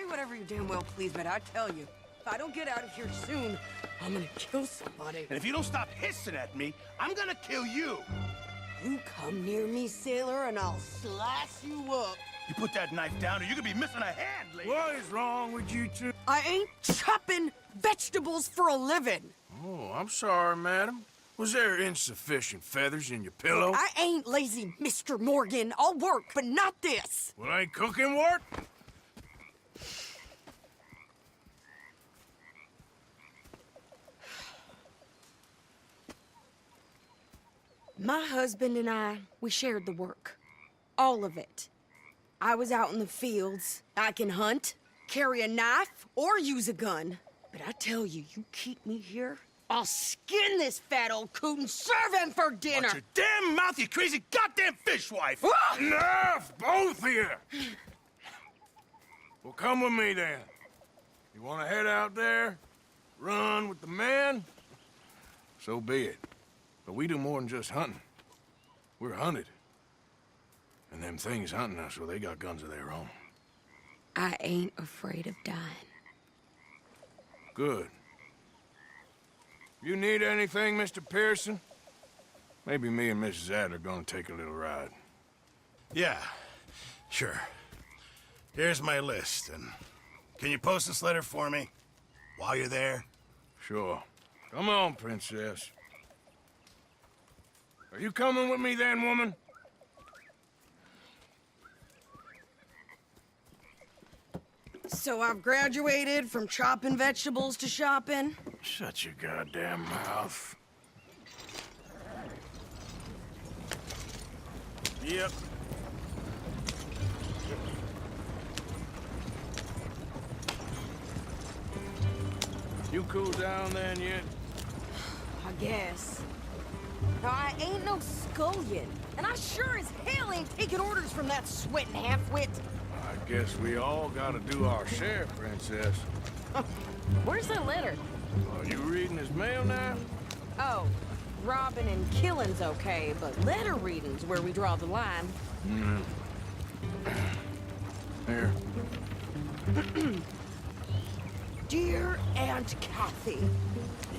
say whatever you damn well please, but I tell you, if I don't get out of here soon, I'm gonna kill somebody. And if you don't stop hissing at me, I'm gonna kill you. You come near me, sailor, and I'll slice you up. You put that knife down or you're gonna be missing a hand, lady. What is wrong with you two? I ain't chopping vegetables for a living. Oh, I'm sorry, madam. Was there insufficient feathers in your pillow? I ain't lazy, Mr. Morgan. I'll work, but not this. Well, ain't cooking work? My husband and I, we shared the work. All of it. I was out in the fields. I can hunt, carry a knife, or use a gun. But I tell you, you keep me here, I'll skin this fat old coot and serve him for dinner. Watch your damn mouth, you crazy goddamn fishwife! Enough, both of you! Well, come with me then. You want to head out there, run with the men? So be it. But we do more than just hunting. We're hunted. And them things hunting us, well, they got guns of their own. I ain't afraid of dying. Good. You need anything, Mr. Pearson? Maybe me and Mrs. Adler are gonna take a little ride. Yeah, sure. Here's my list, and can you post this letter for me while you're there? Sure. Come on, princess. Are you coming with me then, woman? So I've graduated from chopping vegetables to shopping? Shut your goddamn mouth. Yep. You cool down then yet? I guess. Now, I ain't no scullion, and I sure as hell ain't taking orders from that sweating half-wit. I guess we all gotta do our share, princess. Where's the letter? Are you reading his mail now? Oh, robbing and killing's okay, but letter reading's where we draw the line. Here. Dear Aunt Kathy,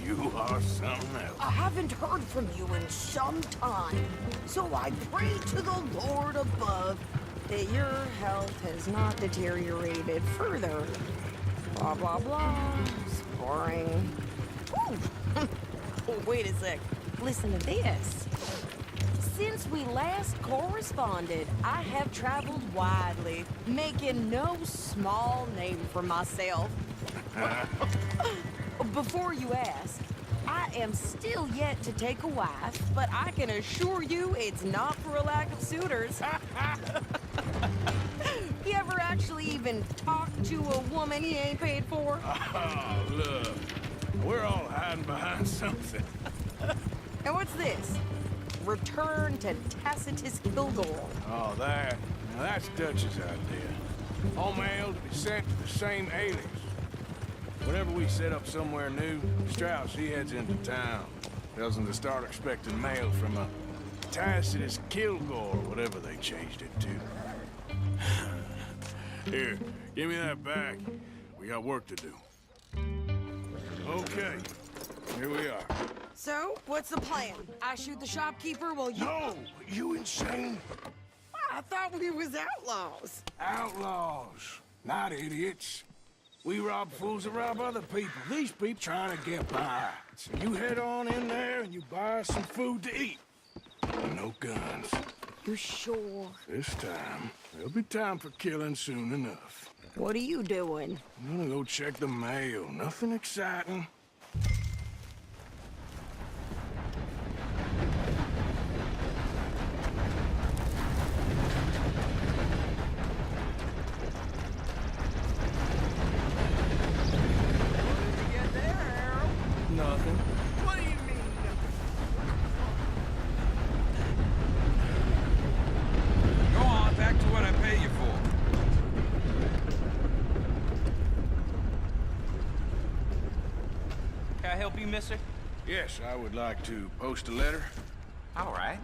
You are something else. I haven't heard from you in some time, so I pray to the Lord above that your health has not deteriorated further. Blah, blah, blah. It's boring. Ooh. Oh, wait a sec. Listen to this. Since we last corresponded, I have traveled widely, making no small name for myself. Before you ask, I am still yet to take a wife, but I can assure you it's not for a lack of suitors. You ever actually even talked to a woman he ain't paid for? Oh, look. We're all hiding behind something. And what's this? Return to Tacitus Kilgore. Oh, that. Now that's Dutch's idea. All mail to be sent to the same alias. Whenever we set up somewhere new, Strauss, he heads into town. Tells them to start expecting mail from a Tacitus Kilgore, whatever they changed it to. Here, give me that back. We got work to do. Okay, here we are. So, what's the plan? I shoot the shopkeeper while you... No! You insane? I thought we was outlaws. Outlaws, not idiots. We rob fools that rob other people. These people trying to get by. So you head on in there and you buy us some food to eat. And no guns. You sure? This time, there'll be time for killing soon enough. What are you doing? I'm gonna go check the mail. Nothing exciting. Nothing. What do you mean? Go on, back to what I pay you for. Can I help you, mister? Yes, I would like to post a letter. All right.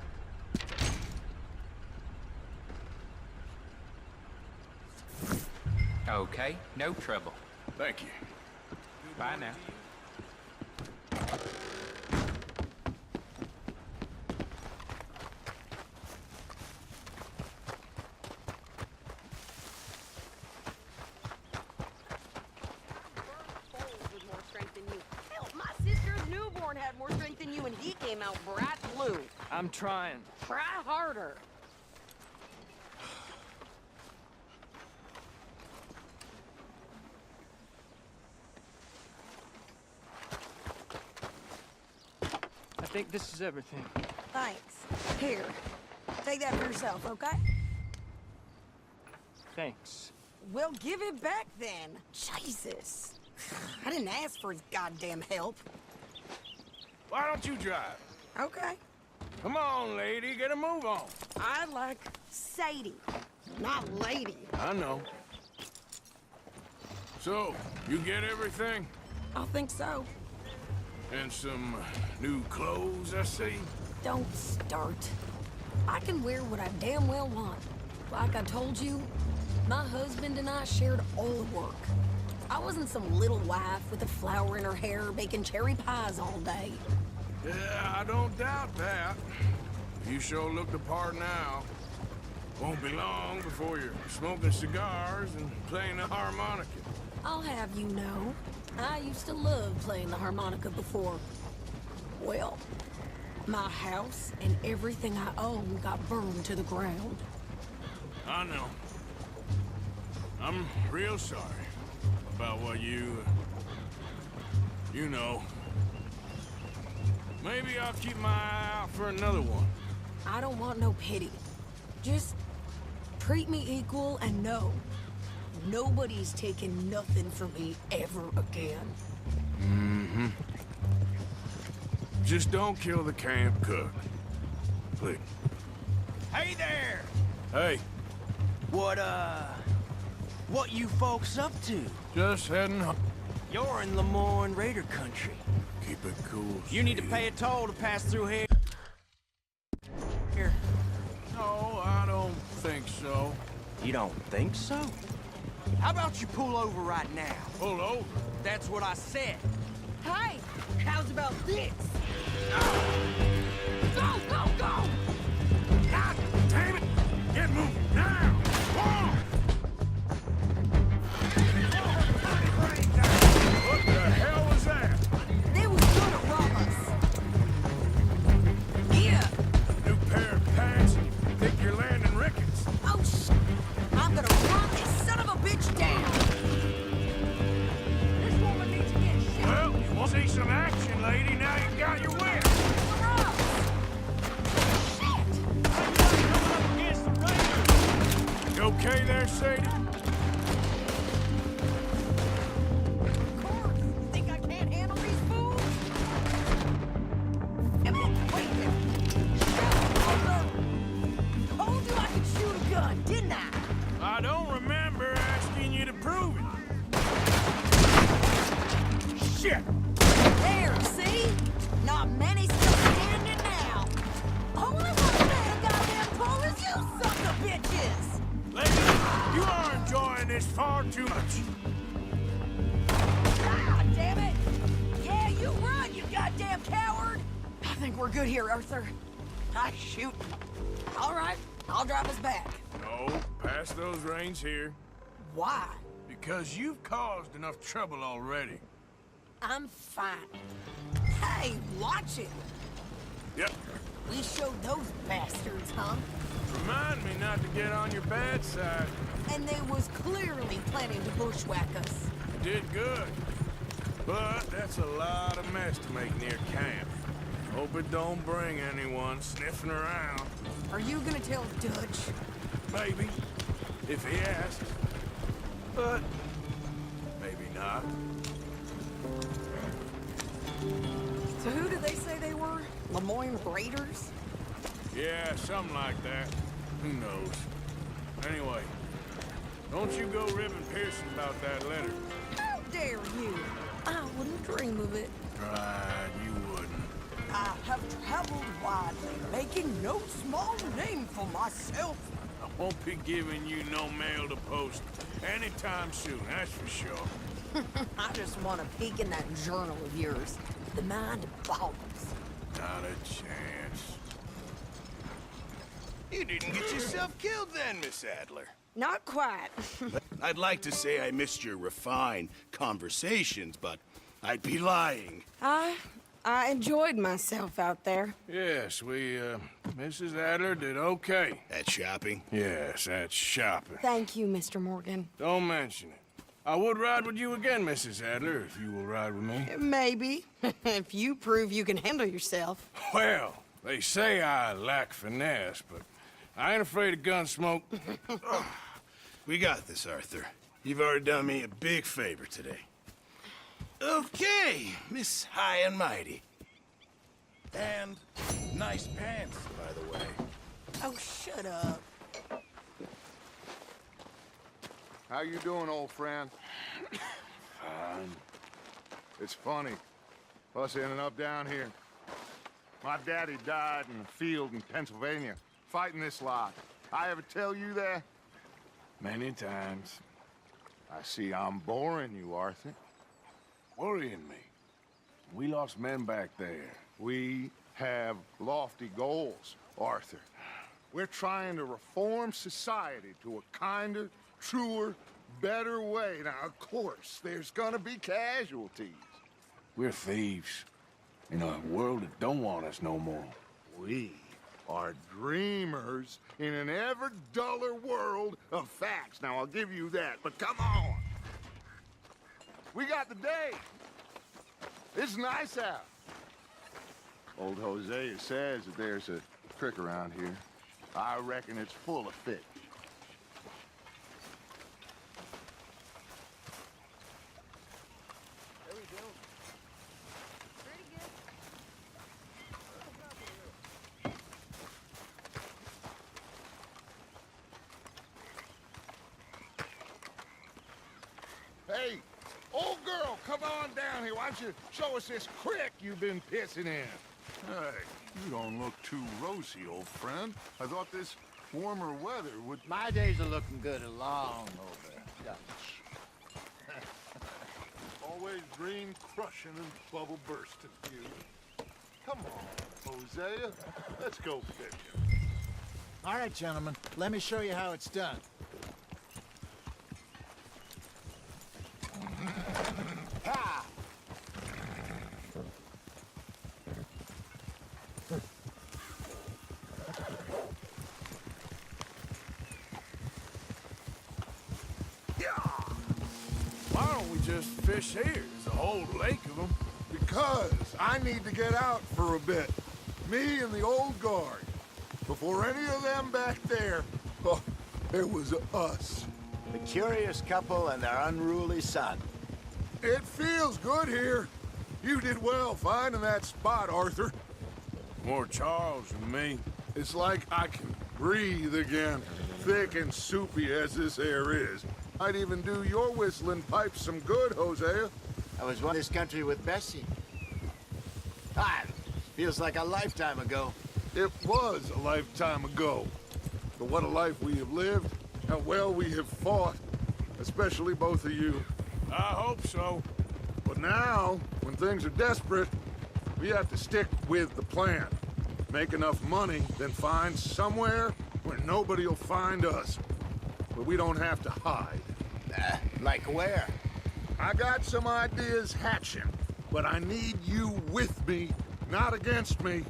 Okay, no trouble. Thank you. Bye now. With more strength than you. Hell, my sister's newborn had more strength than you, and he came out bright blue. I'm trying. Try harder. I think this is everything. Thanks. Here, take that for yourself, okay? Thanks. Well, give it back then. Jesus. I didn't ask for his goddamn help. Why don't you drive? Okay. Come on, lady, get a move on. I like Sadie, not lady. I know. So, you get everything? I think so. And some new clothes, I see? Don't start. I can wear what I damn well want. Like I told you, my husband and I shared all the work. I wasn't some little wife with a flower in her hair baking cherry pies all day. Yeah, I don't doubt that. You sure look the part now. Won't be long before you're smoking cigars and playing the harmonica. I'll have you know, I used to love playing the harmonica before. Well, my house and everything I own got burned to the ground. I know. I'm real sorry about what you know. Maybe I'll keep my eye out for another one. I don't want no pity. Just treat me equal and know nobody's taking nothing from me ever again. Mm-hmm. Just don't kill the camp cook. Please. Hey there! Hey, What you folks up to? just heading home. You're in Lemoyne Raider country. Keep it cool. You need to Steve. pay a toll to pass through here. Here. No, I don't think so. You don't think so? How about you pull over right now? Pull over. That's what I said. Hey, how's about this? Go, go, go! God damn it! Get moving now! Whoa! What the hell was that? They was gonna rob us. Yeah. New pair of pants? Think you're landing Ricketts? Oh, I'm gonna run this son of a bitch down. This woman needs to get shot. Well, you want to see some action, lady? Now you got your wind. For us. Shit. You okay there, Sadie? Court, think I can't handle these fools? Wait a minute. Hold up. Told you I could shoot a gun, didn't I? I don't remember asking you to prove it. Shit! There, see? Not many still standing now. Only one man goddamn pull is you sons of bitches! Lady, you are enjoying this far too much. Ah, damn it! Yeah, you run, you goddamn coward! I think we're good here, Arthur. I shoot. All right, I'll drive us back. No, pass those reins here. Why? Because you've caused enough trouble already. I'm fine. Hey, watch it! Yep. We showed those bastards, huh? Remind me not to get on your bad side. And they was clearly planning to bushwhack us. You did good. But that's a lot of mess to make near camp. Hope it don't bring anyone sniffing around. Are you gonna tell Dutch? Maybe. If he asks. But maybe not. So who did they say they were? Lemoyne Raiders? Yeah, something like that. Who knows? Anyway, don't you go ribbing Pearson about that letter. How dare you? I wouldn't dream of it. Right, you wouldn't. I have traveled widely, making no small name for myself. I won't be giving you no mail to post anytime soon, that's for sure. I just want to peek in that journal of yours. The mind boggles. Not a chance. You didn't get yourself killed then, Miss Adler. Not quite. I'd like to say I missed your refined conversations, but I'd be lying. I enjoyed myself out there. Yes, Mrs. Adler did okay. At shopping? Yes, that's shopping. Thank you, Mr. Morgan. Don't mention it. I would ride with you again, Mrs. Adler, if you will ride with me. Maybe. If you prove you can handle yourself. Well, they say I lack finesse, but I ain't afraid of gun smoke. We got this, Arthur. You've already done me a big favor today. Okay, Miss High and Mighty. And nice pants, by the way. Oh, shut up. How you doing, old friend? Fine. It's funny, us ending up down here. My daddy died in a field in Pennsylvania, fighting this lot. I ever tell you that? Many times. I see I'm boring you, Arthur. Worrying me. We lost men back there. We have lofty goals, Arthur. We're trying to reform society to a kinder, truer, better way. Now, of course, there's gonna be casualties. We're thieves. In a world that don't want us no more. We are dreamers in an ever duller world of facts. Now, I'll give you that, but come on. We got the day. It's nice out. Old Hosea says that there's a creek around here. I reckon it's full of fish. Hey, old girl, come on down here. Why don't you show us this creek you've been pissing in? Hey, you don't look too rosy, old friend. I thought this warmer weather would... My days are looking good along over Dutch. Always green crushing and bubble bursting, you. Come on, Hosea. Let's go fishing. All right, gentlemen. Let me show you how it's done. Ha! Why don't we just fish here? There's a whole lake of them. Because I need to get out for a bit. Me and the old guard. Before any of them back there, oh, it was us. The curious couple and their unruly son. It feels good here. You did well finding that spot, Arthur. More Charles than me. It's like I can breathe again, thick and soupy as this air is. I'd even do your whistling pipes some good, Hosea. I was in this country with Bessie. Ah, feels like a lifetime ago. It was a lifetime ago. But what a life we have lived, how well we have fought, especially both of you. I hope so. But now, when things are desperate, we have to stick with the plan. Make enough money, then find somewhere where nobody will find us. But we don't have to hide. Like where? I got some ideas hatching, but I need you with me, not against me.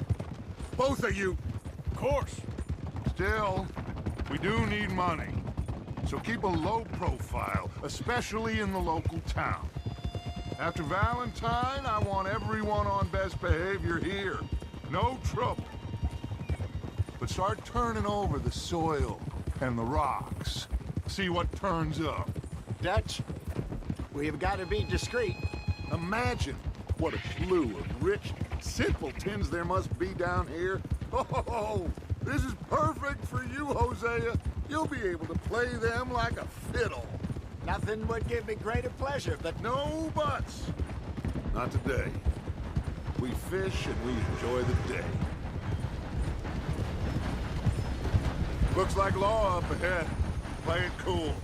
Both of you. Of course. Still, we do need money. So keep a low profile, especially in the local town. After Valentine, I want everyone on best behavior here. No trouble. But start turning over the soil and the rocks. See what turns up. Dutch, we've got to be discreet. Imagine what a slew of rich simpletons there must be down here. Oh, this is perfect for you, Hosea. You'll be able to play them like a fiddle. Nothing would give me greater pleasure, but No buts. Not today. We fish and we enjoy the day. Looks like law up ahead. Play it cool.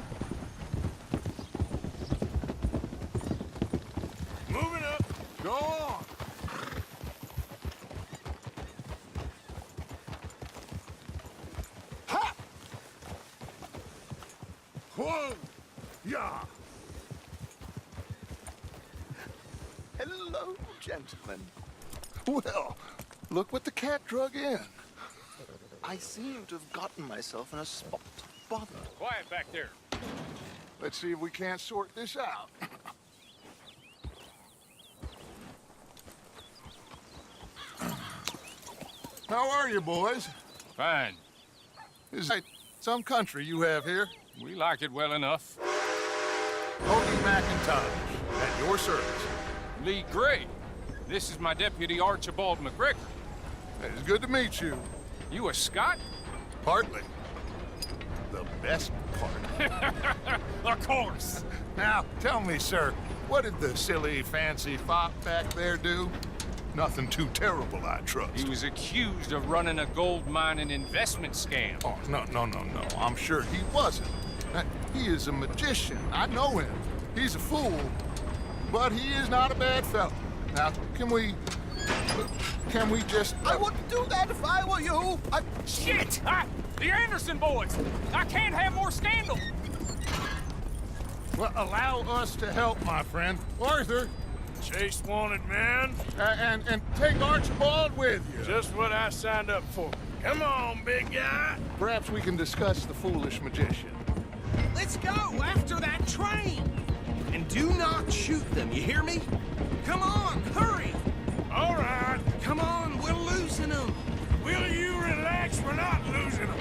Moving up. Go on. Ha! Whoa! Yeah. Hello, gentlemen. Well, look what the cat drug in. I seem to have gotten myself in a spot of bother. Quiet back there. Let's see if we can't sort this out. How are you, boys? Fine. Is that some country you have here? We like it well enough. Cody McIntosh, at your service. Lee Gray. This is my deputy Archibald McGregor. It's good to meet you. You a Scot? Partly. The best part. Of course. Now, tell me, sir, what did the silly, fancy fop back there do? Nothing too terrible, I trust. He was accused of running a gold mining investment scam. Oh, no. I'm sure he wasn't. He is a magician. I know him. He's a fool, but he is not a bad fellow. Now, can we just... I wouldn't do that if I were you. Shit! The Anderson boys! I can't have more scandal! Well, allow us to help, my friend. Arthur, Chase wanted man. and take Archibald with you. Just what I signed up for. Come on, big guy. Perhaps we can discuss the foolish magician. Let's go after that train. And do not shoot them, you hear me? Come on, hurry. All right. Come on, we're losing them. Will you relax? We're not losing them.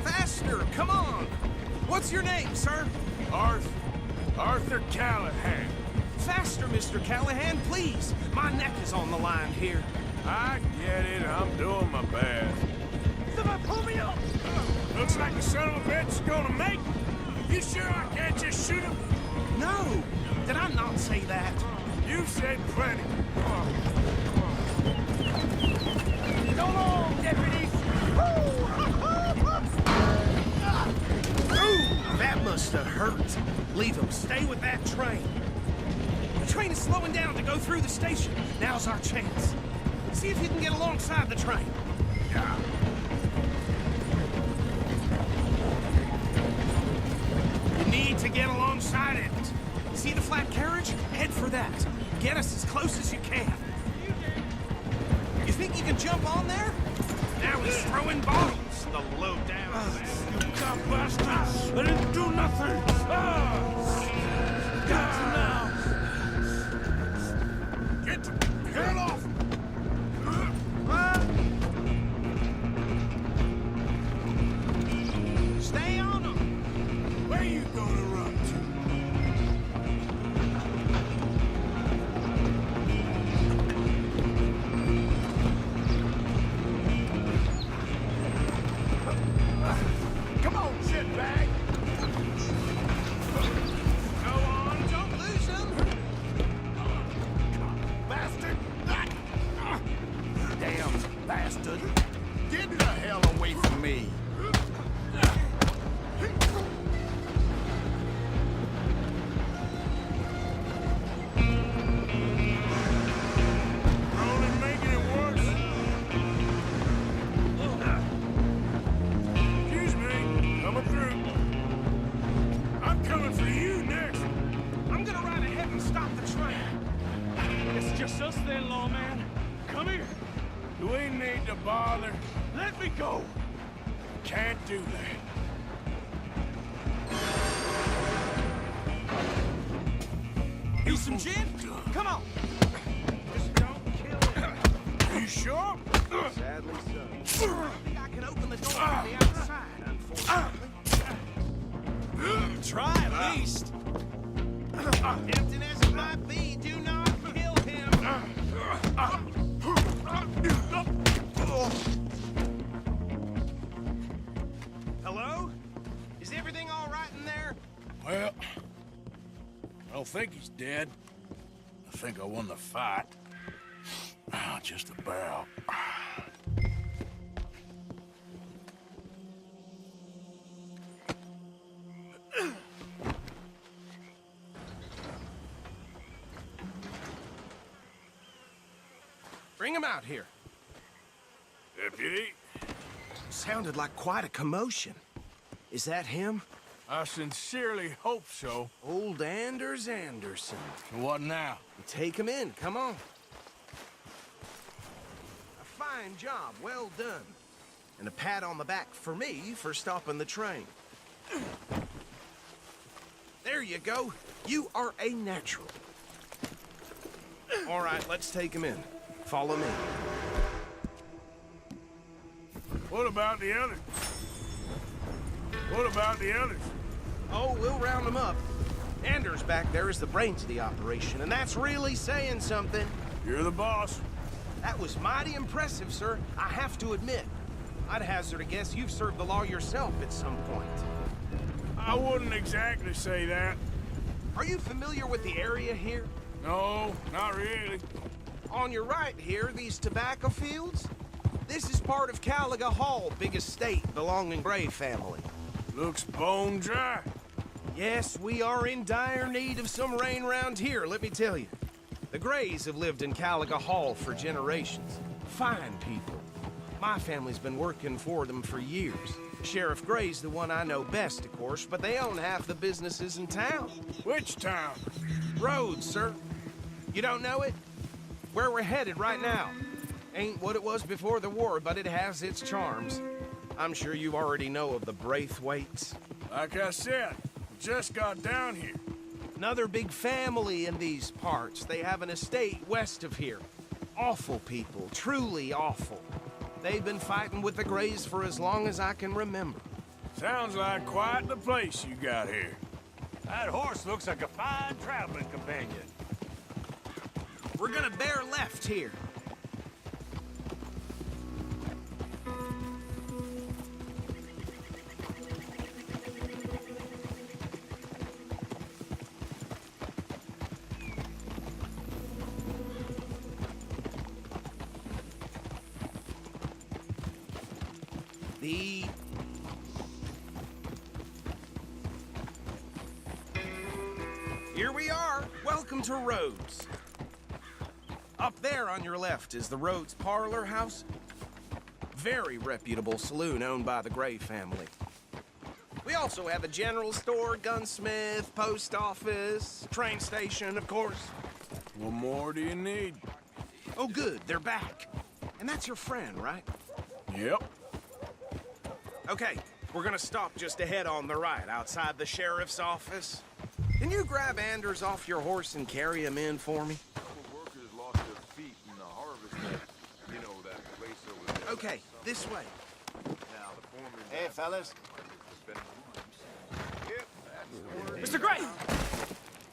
Faster, come on. What's your name, sir? Arthur Callahan. Faster, Mr. Callahan, please. My neck is on the line here. I get it. I'm doing my best. Somebody pull me up. Looks like the son of a bitch is gonna make it. You sure I can't just shoot him? No, did I not say that? You said plenty. Go on, deputies. Ooh, that must have hurt. Leave them. Stay with that train. The train is slowing down to go through the station. Now's our chance. See if you can get alongside the train. Yeah. You need to get alongside it. See the flat carriage? Head for that. Get us as close as you can. You think you can jump on there? Now he's throwing bottles. The low down. You dumb bastards! I didn't do nothing! Get off! Stay on them. Where you gonna run to? Come on, shitbag! Go on, don't lose them. Bastard! Damn bastard. Get the hell away from me. Only making it worse. Excuse me, coming through. I'm coming for you next. I'm gonna ride ahead and stop the train. It's just us then, lawman. Come here. Do we need to bother? Let me go. Can't do that. You some gin? Come on. Just don't kill him. You sure? Sadly so. I think I can open the door from the outside, unfortunately. Try at least. Tempting as it might be, do not kill him. Hello? Is everything all right in there? Well, I don't think he's dead. I think I won the fight. Just about. Bring him out here. Deputy, Sounded like quite a commotion. Is that him? I sincerely hope so. Old Anders Anderson. What now? Take him in, come on. A fine job, well done. And a pat on the back for me for stopping the train. There you go. You are a natural. All right, let's take him in. Follow me. What about the others? What about the others? Oh, we'll round them up. Anders back there is the brains of the operation, and that's really saying something. You're the boss. That was mighty impressive, sir. I have to admit. I'd hazard a guess you've served the law yourself at some point. I wouldn't exactly say that. Are you familiar with the area here? No, not really. On your right here, these tobacco fields? This is part of Caliga Hall, big estate belonging Gray family. Looks bone dry. Yes, we are in dire need of some rain round here, let me tell you. The Grays have lived in Caliga Hall for generations. Fine people. My family's been working for them for years. Sheriff Gray's the one I know best, of course, but they own half the businesses in town. Which town? Rhodes, sir. You don't know it? Where we're headed right now. Ain't what it was before the war, but it has its charms. I'm sure you already know of the Braithwaites. Like I said, we just got down here. Another big family in these parts. They have an estate west of here. Awful people, truly awful. They've been fighting with the Grays for as long as I can remember. Sounds like quite the place you got here. That horse looks like a fine traveling companion. We're gonna bear left here. Here we are. Welcome to Rhodes. Up there on your left is the Rhodes Parlor House. Very reputable saloon owned by the Gray family. We also have a general store, gunsmith, post office, train station, of course. What more do you need? Oh, good. They're back. And that's your friend, right? Yep. Okay, we're gonna stop just ahead on the right, outside the sheriff's office. Can you grab Anders off your horse and carry him in for me? Workers lost their feet in the harvest net. You know that place over there. Okay, this way. Now, the foreman... Hey, fellas. Mr. Gray!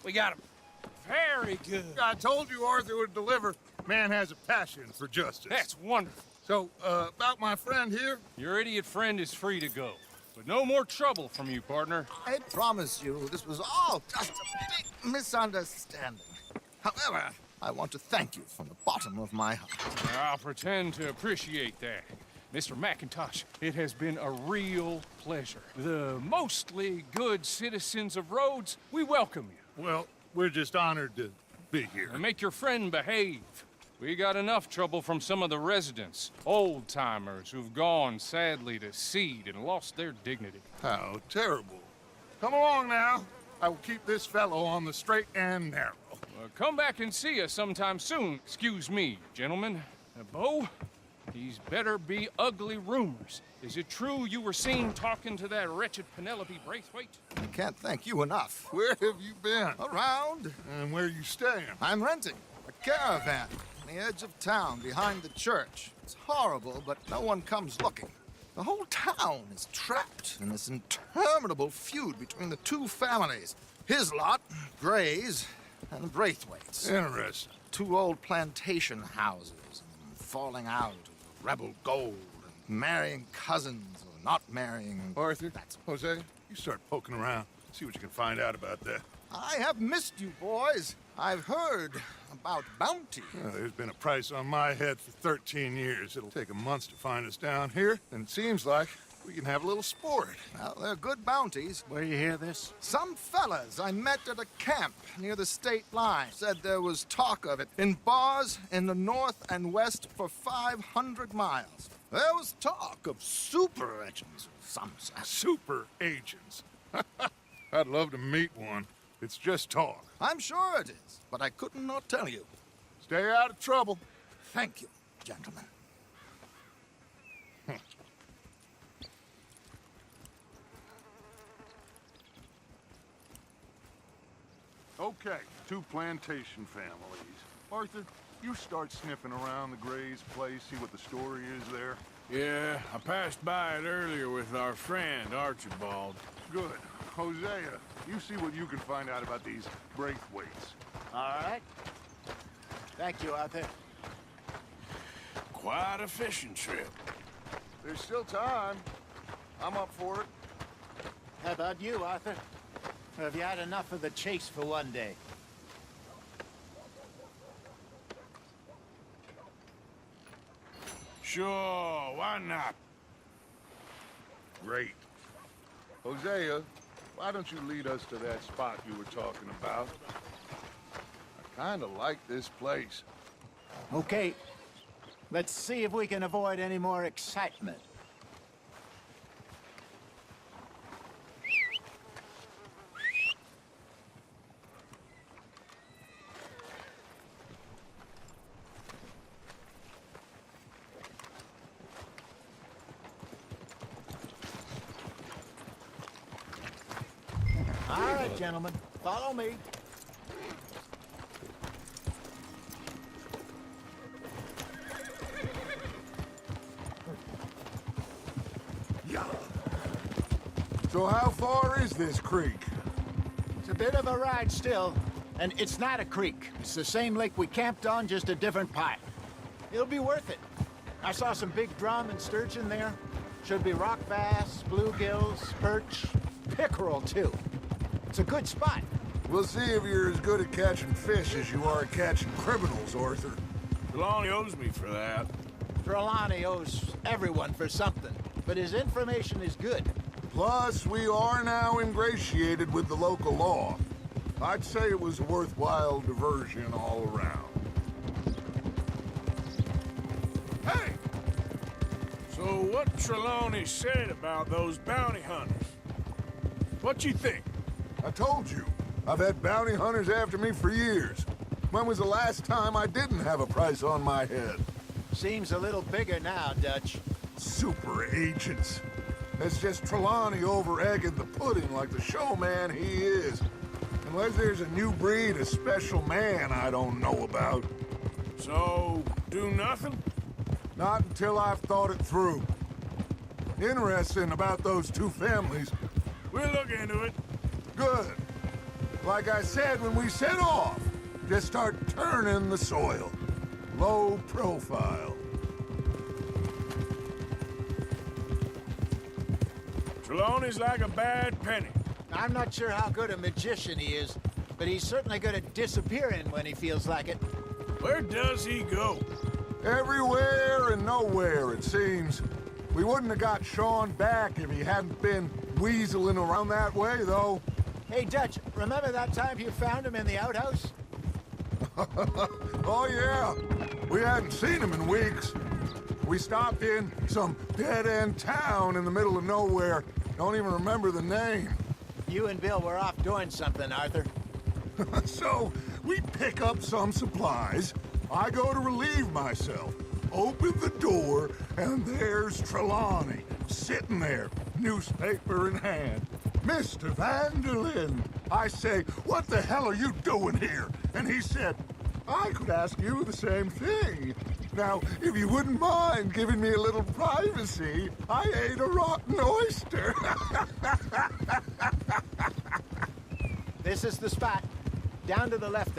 We got him. Very good. I told you Arthur would deliver. Man has a passion for justice. That's wonderful. So, about my friend here? Your idiot friend is free to go. But no more trouble from you, partner. I promise you, this was all just a big misunderstanding. However, I want to thank you from the bottom of my heart. I'll pretend to appreciate that. Mr. McIntosh, it has been a real pleasure. The mostly good citizens of Rhodes, we welcome you. Well, we're just honored to be here. And make your friend behave. We got enough trouble from some of the residents, old-timers who've gone, sadly, to seed and lost their dignity. How terrible. Come along now. I will keep this fellow on the straight and narrow. Come back and see us sometime soon. Excuse me, gentlemen. Bo, these better be ugly rumors. Is it true you were seen talking to that wretched Penelope Braithwaite? I can't thank you enough. Where have you been? Around. And where are you staying? I'm renting a caravan on the edge of town behind the church. It's horrible, but no one comes looking. The whole town is trapped in this interminable feud between the two families. His lot, Gray's, and the Braithwaites. Interesting. Two old plantation houses, and falling out of rebel gold, and marrying cousins or not marrying. Arthur, Jose, you start poking around. See what you can find out about that. I have missed you, boys. I've heard about bounty. Well, there's been a price on my head for 13 years. It'll take a month to find us down here, and it seems like We can have a little sport. Well, they're good bounties. Where you hear this? Some fellas I met at a camp near the state line said there was talk of it in bars in the north and west for 500 miles. There was talk of super agents of some sort. Super agents. I'd love to meet one. It's just talk. I'm sure it is, but I couldn't not tell you. Stay out of trouble. Thank you, gentlemen. Okay, 2 plantation families. Arthur, you start sniffing around the Gray's place, see what the story is there. Yeah, I passed by it earlier with our friend, Archibald. Good. Hosea, you see what you can find out about these Braithwaites. All right. Thank you, Arthur. Quite a fishing trip. There's still time. I'm up for it. How about you, Arthur? Or have you had enough of the chase for one day? Sure, why not? Great. Hosea, why don't you lead us to that spot you were talking about? I kinda like this place. Okay. Let's see if we can avoid any more excitement. All right, gentlemen, follow me. So how far is this creek? It's a bit of a ride still, and it's not a creek. It's the same lake we camped on, just a different part. It'll be worth it. I saw some big drum and sturgeon there. Should be rock bass, bluegills, perch, pickerel too. It's a good spot. We'll see if you're as good at catching fish as you are at catching criminals, Arthur. Trelawney owes me for that. Trelawney owes everyone for something, but his information is good. Plus, we are now ingratiated with the local law. I'd say it was a worthwhile diversion all around. Hey! So what Trelawney said about those bounty hunters? What you think? I told you, I've had bounty hunters after me for years. When was the last time I didn't have a price on my head? Seems a little bigger now, Dutch. Super agents. It's just Trelawney over-egging the pudding like the showman he is. Unless there's a new breed of special man I don't know about. So, do nothing? Not until I've thought it through. Interesting about those 2 families. We'll look into it. Good. Like I said when we set off, just start turning the soil. Low profile. Trelawney's like a bad penny. I'm not sure how good a magician he is, but he's certainly good at disappearing when he feels like it. Where does he go? Everywhere and nowhere, it seems. We wouldn't have got Sean back if he hadn't been weaseling around that way, though. Hey, Dutch, remember that time you found him in the outhouse? Oh, yeah. We hadn't seen him in weeks. We stopped in some dead-end town in the middle of nowhere. Don't even remember the name. You and Bill were off doing something, Arthur. So, we pick up some supplies. I go to relieve myself. Open the door, and there's Trelawney, sitting there, newspaper in hand. Mr. Vanderlyn. I say, what the hell are you doing here? And he said, I could ask you the same thing. Now, if you wouldn't mind giving me a little privacy, I ate a rotten oyster. This is the spot. Down to the left.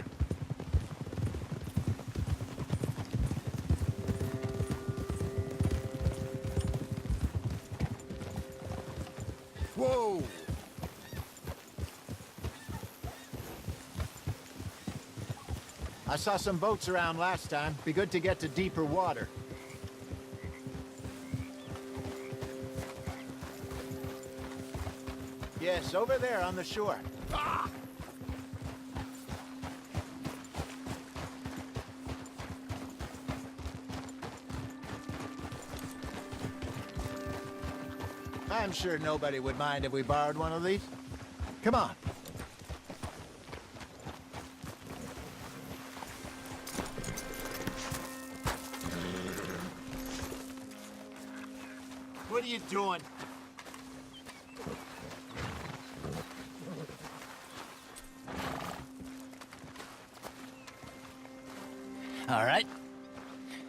Whoa! I saw some boats around last time. Be good to get to deeper water. Yes, over there on the shore. Ah! I'm sure nobody would mind if we borrowed one of these. Come on. What are you doing? All right.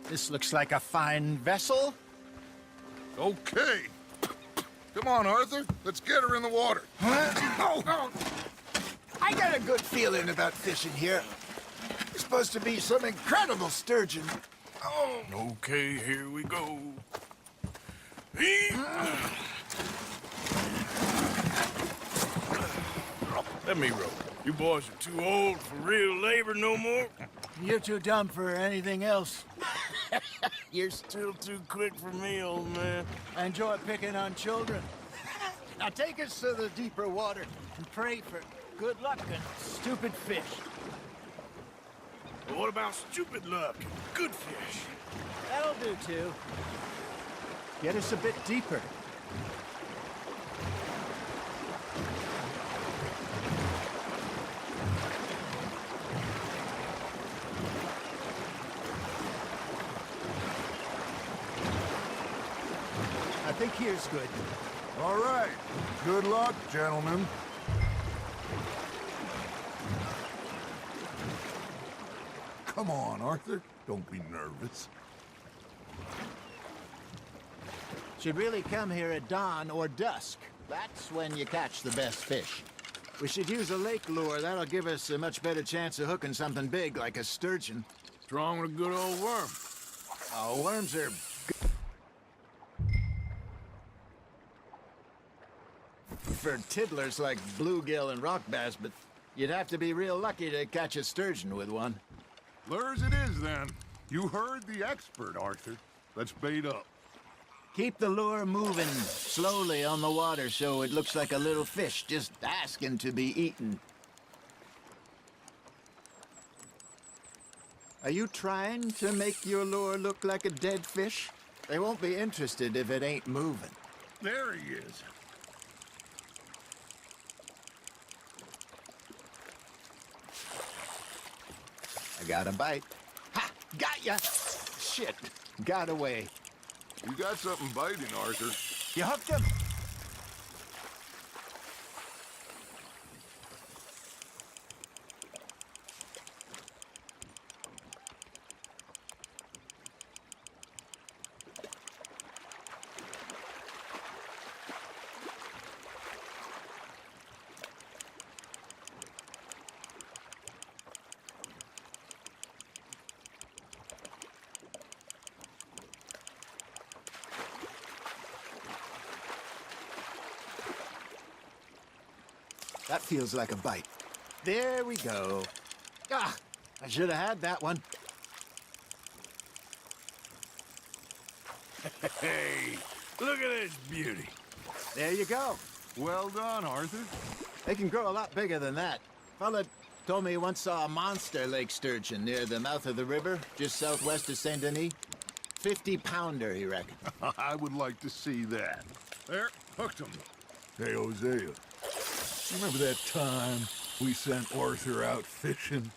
This looks like a fine vessel. Okay. Come on, Arthur. Let's get her in the water. Oh. I got a good feeling about fishing here. It's supposed to be some incredible sturgeon. Oh. Okay, here we go. Let me row. You boys are too old for real labor no more. You're too dumb for anything else. You're still too quick for me, old man. I enjoy picking on children. Now take us to the deeper water and pray for good luck and stupid fish. But what about stupid luck and good fish? That'll do, too. Get us a bit deeper. I think here's good. All right. Good luck, gentlemen. Come on, Arthur. Don't be nervous. Should really come here at dawn or dusk. That's when you catch the best fish. We should use a lake lure. That'll give us a much better chance of hooking something big like a sturgeon. What's wrong with a good old worm? Oh, worms are for tiddlers like bluegill and rock bass, but you'd have to be real lucky to catch a sturgeon with one. Lures it is, then. You heard the expert, Arthur. Let's bait up. Keep the lure moving slowly on the water so it looks like a little fish just asking to be eaten. Are you trying to make your lure look like a dead fish? They won't be interested if it ain't moving. There he is. I got a bite. Ha! Got ya! Shit. Got away. You got something biting, Arthur. You hooked him? That feels like a bite. There we go. Ah, I should have had that one. Hey, look at this beauty. There you go. Well done, Arthur. They can grow a lot bigger than that. Fella told me he once saw a monster lake sturgeon near the mouth of the river, just southwest of Saint Denis. 50-pounder, he reckoned. I would like to see that. There, hooked him. Hey, Hosea. Remember that time we sent Arthur out fishing?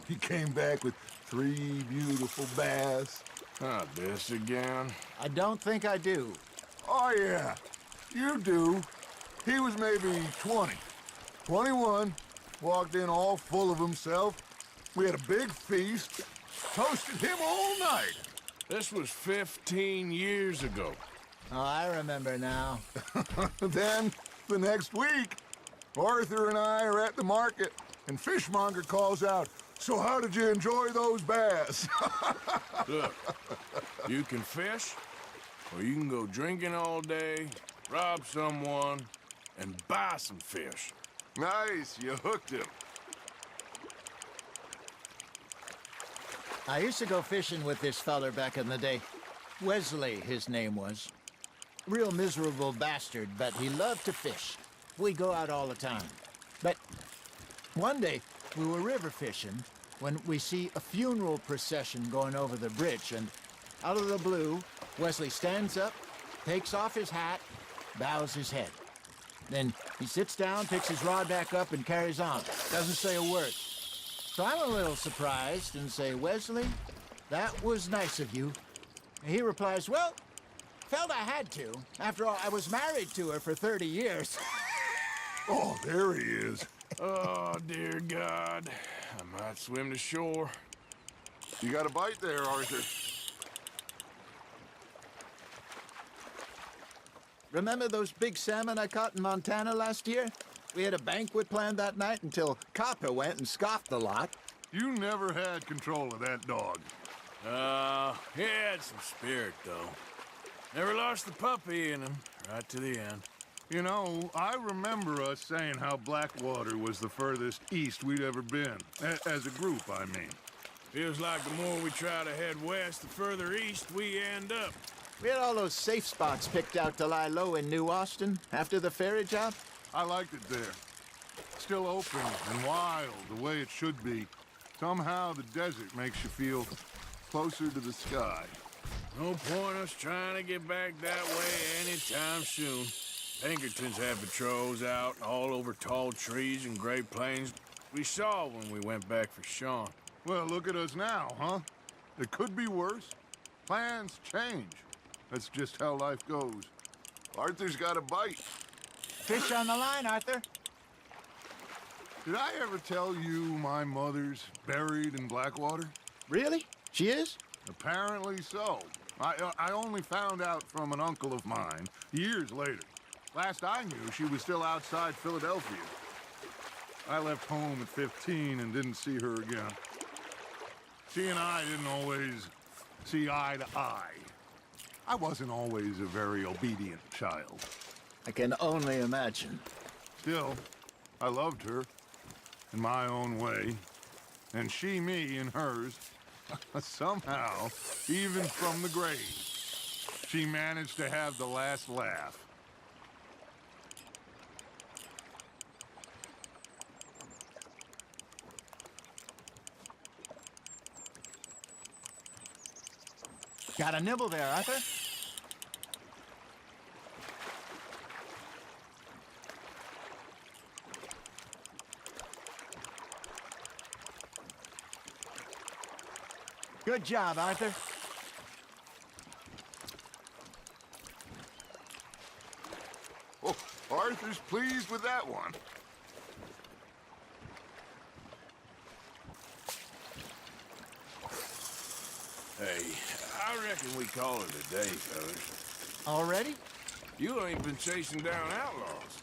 He came back with 3 beautiful bass. Not this again. I don't think I do. Oh, yeah. You do. He was maybe 20. 21. Walked in all full of himself. We had a big feast. Toasted him all night. This was 15 years ago. Oh, I remember now. Then, the next week, Arthur and I are at the market, and Fishmonger calls out, "So how did you enjoy those bass?" Look, you can fish, or you can go drinking all day, rob someone, and buy some fish. Nice, you hooked him. I used to go fishing with this feller back in the day. Wesley, his name was. Real miserable bastard, but he loved to fish. we go out all the time. But one day, we were river fishing when we see a funeral procession going over the bridge, and out of the blue, Wesley stands up, takes off his hat, bows his head. Then he sits down, picks his rod back up, and carries on. Doesn't say a word. So I'm a little surprised and say, Wesley, that was nice of you. And he replies, well, felt I had to. After all, I was married to her for 30 years. Oh, there he is. Oh, dear God. I might swim to shore. You got a bite there, Arthur. Remember those big salmon I caught in Montana last year? We had a banquet planned that night until Copper went and scoffed the lot. You never had control of that dog. He had some spirit, though. Never lost the puppy in him, right to the end. You know, I remember us saying how Blackwater was the furthest east we'd ever been. As a group, I mean. Feels like the more we try to head west, the further east we end up. We had all those safe spots picked out to lie low in New Austin after the ferry job. I liked it there. Still open and wild, the way it should be. Somehow the desert makes you feel closer to the sky. No point us trying to get back that way anytime soon. Pinkertons had patrols out all over tall trees and Great Plains. We saw when we went back for Sean. Well, look at us now, huh? It could be worse. Plans change. That's just how life goes. Arthur's got a bite. Fish on the line, Arthur. Did I ever tell you my mother's buried in Blackwater? Really? She is? Apparently so. I only found out from an uncle of mine years later. Last I knew, she was still outside Philadelphia. I left home at 15 and didn't see her again. She and I didn't always see eye to eye. I wasn't always a very obedient child. I can only imagine. Still, I loved her in my own way, and she me in hers. Somehow, even from the grave, she managed to have the last laugh. Got a nibble there, Arthur? Good job, Arthur. Oh, Arthur's pleased with that one. Hey, I reckon we call it a day, fellas. Already? You ain't been chasing down outlaws.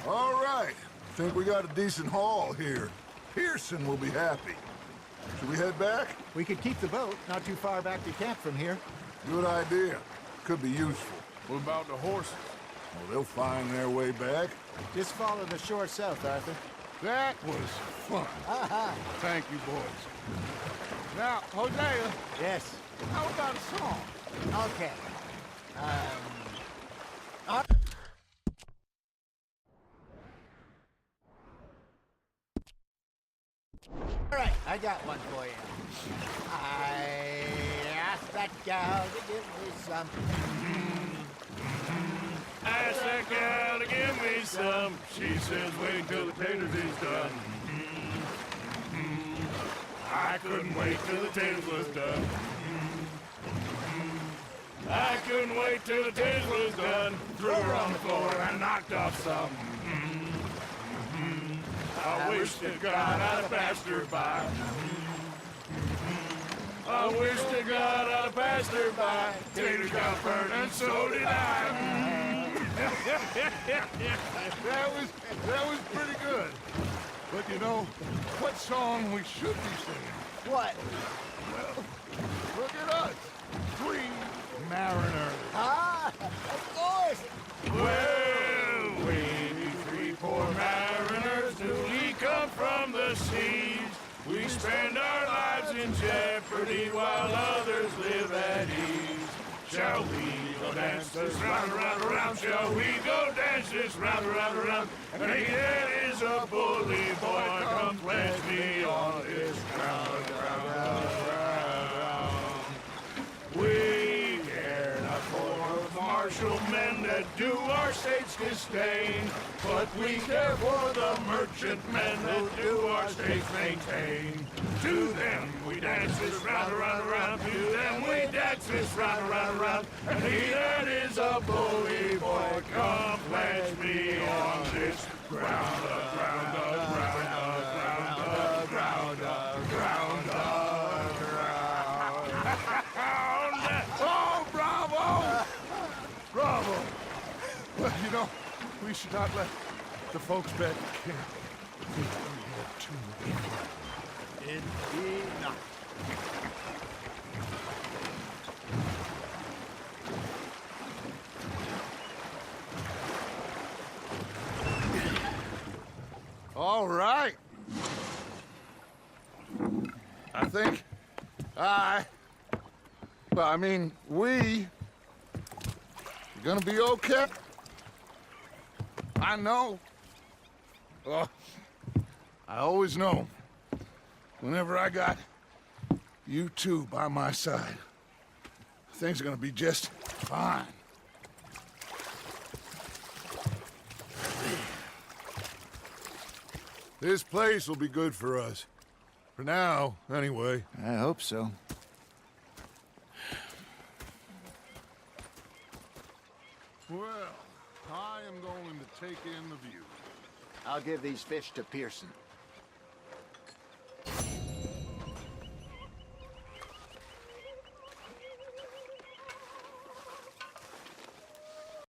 All right. Think we got a decent haul here. Pearson will be happy. Should we head back? We could keep the boat not too far back to camp from here. Good idea. Could be useful. What about the horses? Well, they'll find their way back. Just follow the shore south, Arthur. That was fun. Thank you, boys. Now, Hosea, Yes. how about a song? Okay. All right, I got one for you. I asked that gal to give me some. Ask that gal to give me some. She says wait till the taters is done. I couldn't wait till the taters was done. I couldn't wait till the taters was done. Threw her on the floor and knocked off some. I wish to God I'd have passed her by. I wish to God I'd have passed her by. Taters got burned and so did I. That was pretty good. But you know, what song we should be singing? What? Well, look at us. 3 mariners. Ah, of course. Well, we be 3 poor mariners newly come from the seas. We spend our lives in jeopardy while others live at ease. Shall we go dance this round, round, round. Shall we go dance this round, round, round? And he that is a bully boy, come pledge me on his ground, ground, ground, ground. We care not for the martial men that do our state's disdain, but we care for the merchant men that do our state's maintain. To them we dance this round, round, round. To them we dance this round, round, round. And he that is a bully boy, come pledge me on this ground, ground, ground, ground, ground, ground, ground, ground. Oh, bravo! Bravo! Well, you know, we should not let the folks back in camp think we have too much fun. Indeed not. All right. I think we are gonna be okay. I know. Oh, I always know. Whenever I got you two by my side, things are gonna be just fine. This place will be good for us. For now, anyway. I hope so. Well, I am going to take in the view. I'll give these fish to Pearson.